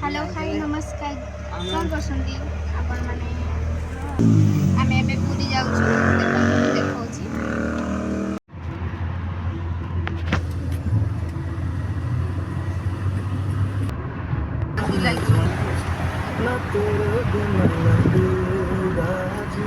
Hello hi नमस्कार कौन करछंती आपण माने आमे एबे पूरी जाउछु देखौछि ना तेरे बिना लगेगा जी।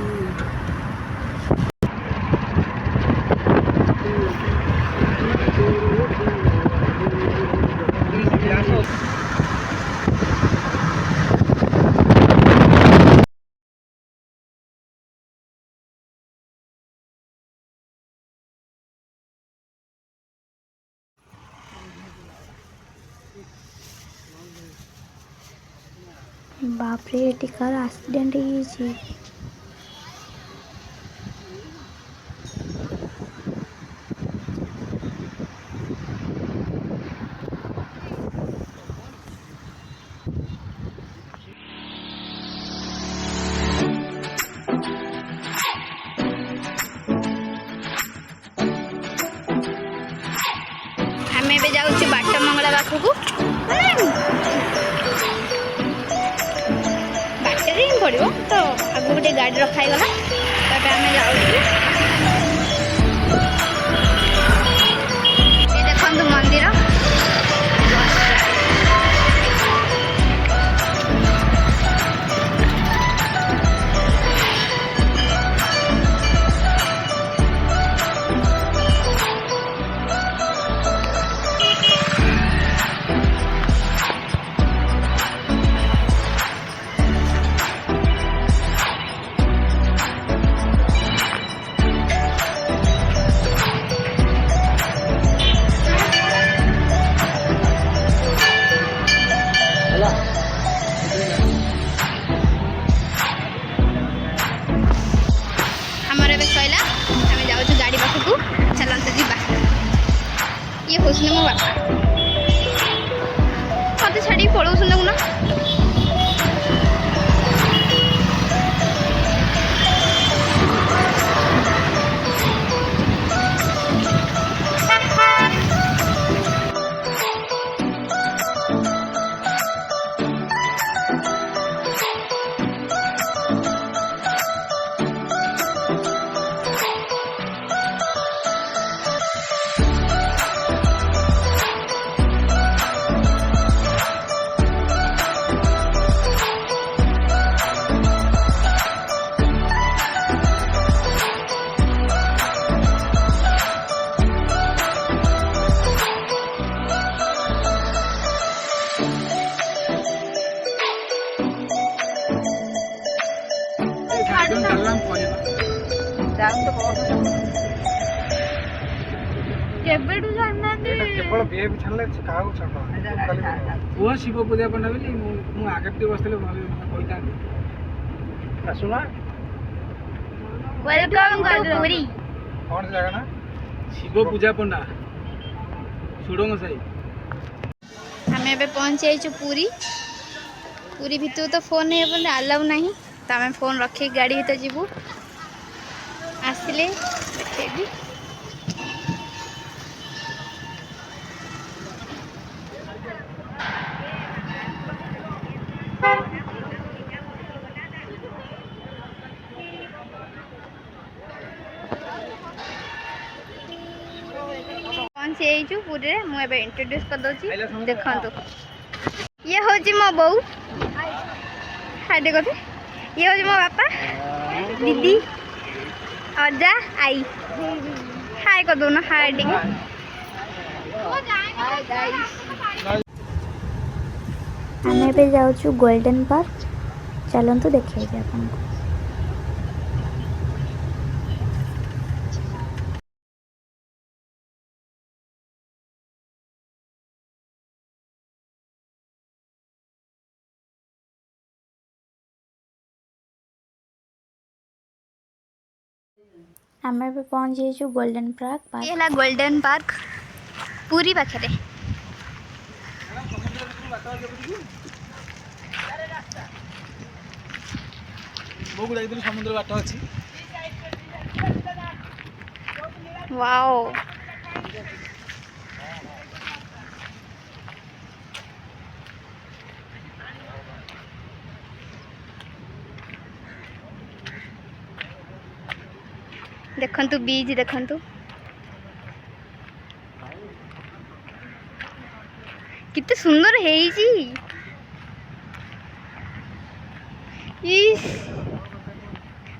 बापरे एटी कार एक्सीडेंट हो आमे एबे जाउछु बाट मंगला पाखकू बाटरे ही पड़ो तो आगु गोटे गाड़ी रखाई गला तबे आमे जाउछु ये देखंतु मंदिर हमारे बे सैला आमे जाउछु गाड़ी पाखकू चलंतु जीबा ये होसने मो बापा मते छाड़ी पळौसन लगुना केबेडू जानना दे केवल बेब छानले काहू छानो वो शिव पूजा पण्डा बेली मु आगते बसले भले कइता सुना वेलकम टू पूरी कौन सी जगह ना शिव पूजा पण्डा सुडंग साई हमें एबे पहुंच जाइछु पूरी पूरी भितर तो फोन नहीं अपन अलाउ नहीं तो हमें फोन रखे गाड़ी भीतर जीवु आसिले देखेबी पहुंच जाइछु पूरी रे मु एबे इंट्रोड्यूस कर दोची देखंतु ये होची मो बहू हाय देखो थे ये होची मो पापा दीदी अजा आई हाय कर दो ना हाय टिके हाय गाइस आमे पे जाउछु गोल्डन पार्क चलंतु देखै जे आपन को आमे पे पहुंच जाइछु गोल्डन पार्क ये हला गोल्डन पार्क पूरी पाखरे बोगु जाइदिन समुद्र बाट अछि वाओ देखंतु बीज देखंतु कितने सुंदर है जी।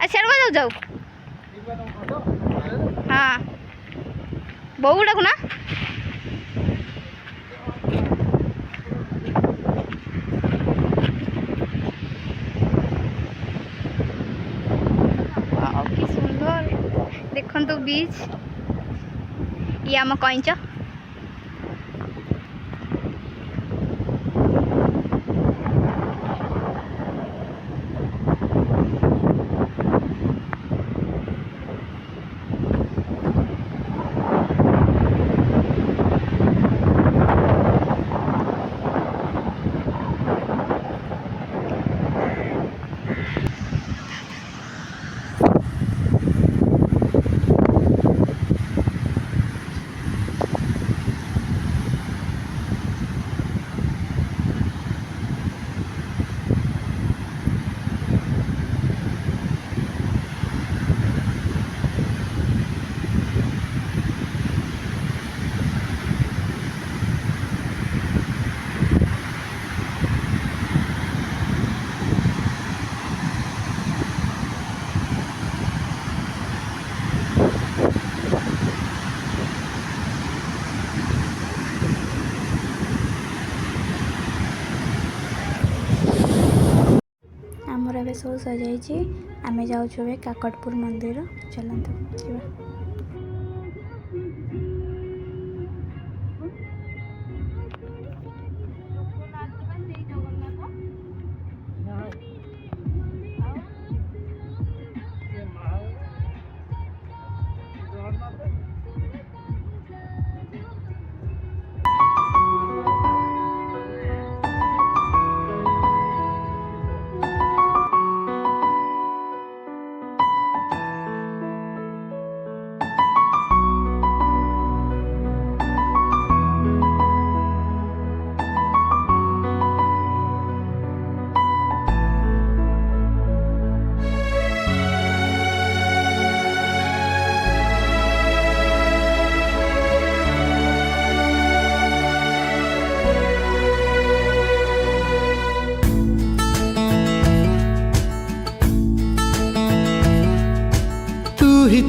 अच्छा जाऊ जाऊ हाँ बहु डाक ना कि सुंदर देखंतु बीच ये आम कईच आमर ए सब सजाई आम जाऊे काकटपुर मंदिर चलते जा।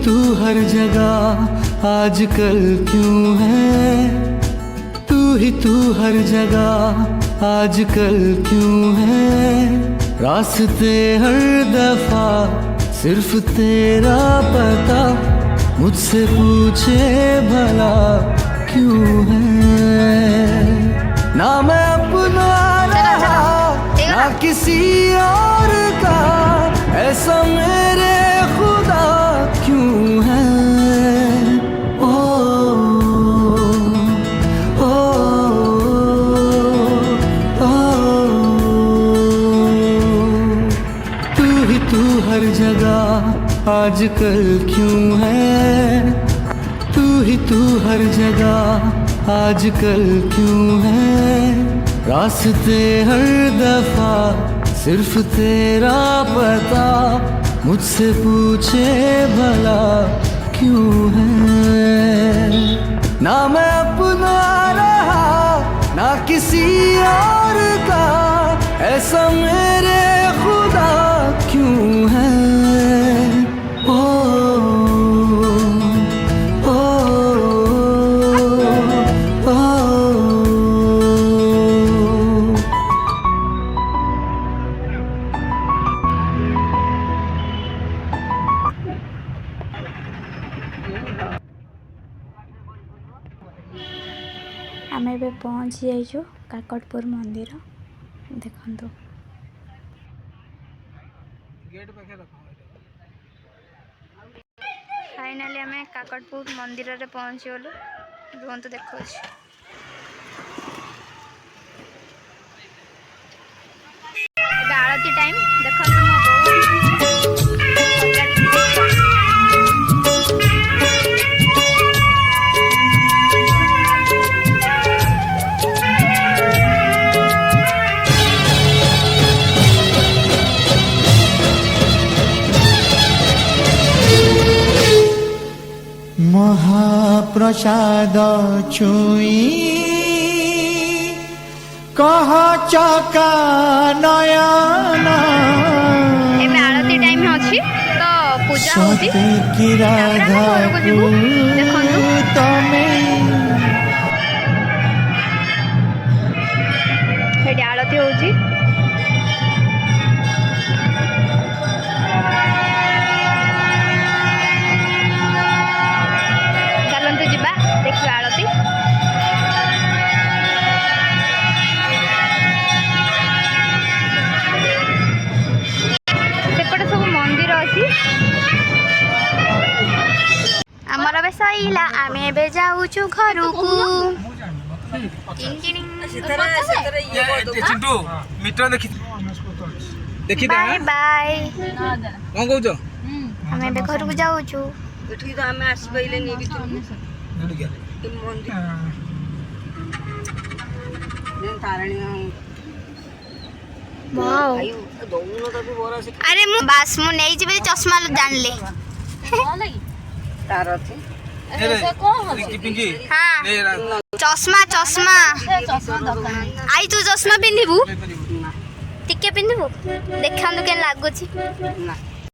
तू हर जगह आजकल क्यों है, तू हर जगह आजकल क्यों है, रास्ते हर दफा सिर्फ तेरा पता, मुझसे पूछे भला क्यों है, ना मैं अपना रहा ना किसी और का, ऐसा मेरे खुदा क्यों है। ओ, ओ, ओ, तू हर जगह आजकल क्यों है, तू हर जगह आजकल क्यों है, रास्ते हर दफा सिर्फ तेरा पता, मुझसे पूछे भला क्यों है, ना मैं अपना रहा ना किसी और का, ऐसा मेरे खुदा क्यों है। ओ, ओ, ओ, ओ, आम ए पहुँची जाइछु काकटपुर मंदिर देखंतु। फाइनाली आम काकटपुर मंदिर रे पहुँची गलु रुहतु देखो आरती टाइम देखो ପ୍ରସାଦ ଛୁଇଁ କହ ଚକା ନୟନ ଏବେ ଆଳତି ଟାଇମ୍ ଅଛି ତ ପୂଜା ହଉଛି ସତେ କି ତାପରେ ଆମେ ଘରକୁ ଯିବୁ। ଦେଖନ୍ତୁ ତମେ ସେଠି ଆଳତି ହଉଛି। ଚାଲନ୍ତୁ ଯିବା ଦେଖିବା ଆଳତି। ସେପଟେ ସବୁ ମନ୍ଦିର ଅଛି। ଆମର ଏବେ ସଇଲା, ଆମେ ଏବେ ଯାଉଛୁ ଘରକୁ। ଚିଣ୍ଟୁ ମିଟର ଦେଖି ଦେଖି ବାଏ ବାଏ। କଣ କହୁଛ? ଆମେ ଏବେ ଘରକୁ ଯାଉଛୁ। ଏଠିକି ତ ଆମେ ଆସିପାରିଲେନି ଭିତରକୁ ତାରିଣୀ ଦଉନ ତାକୁ ବରା ସେ ଆରେ ମୁଁ ବାସ୍ ମୁଁ ନେଇଯିବି ଚଷମା ଜାଣିଲେ। ତାର ଅଛି ହଁ ଚଷମା ଚଷମା ଆଇ ତୁ ଚଷମା ପିନ୍ଧିବୁ ଟିକେ ପିନ୍ଧିବୁ ଦେଖାନ୍ତୁ କେମିତି ଲାଗୁଛି। ନା